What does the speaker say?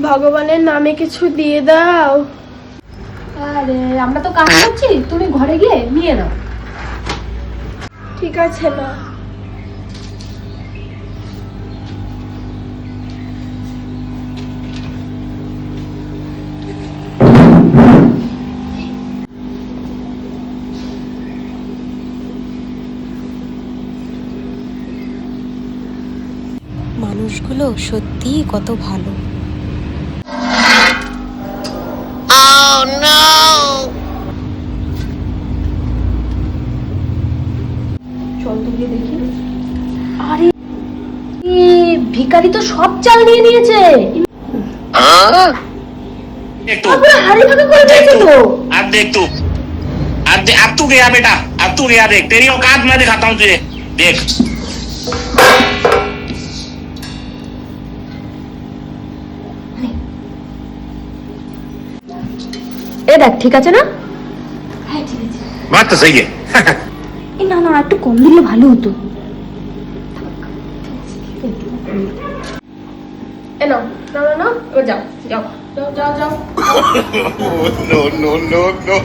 ভগবানের নামে কিছু দিয়ে দাও। আরে আমরা তো কাজ করছি, তুমি ঘরে গিয়ে নিয়ে নাও। ঠিক আছে মা। মানুষগুলো সত্যিই কত ভালো। চল তো গিয়ে দেখি। আরে ভিখারি তো সব চাল নিয়ে নিয়েছে। হাড়ি ভাগে করে দিয়েছে তো। अब देख तू, अब तू गया बेटा, अब तू गया। देख तेरी औकात मैं दिखाता हूँ तुझे, देख। এ দেখ, ঠিক আছে না? হ্যাঁ ঠিক আছে। बात तो सही है। না না, একটু কম দিলে ভালো হতো। এ নাও নাও নাও নাও, এবার যাও যাও যাও যাও যাও। No no no no no।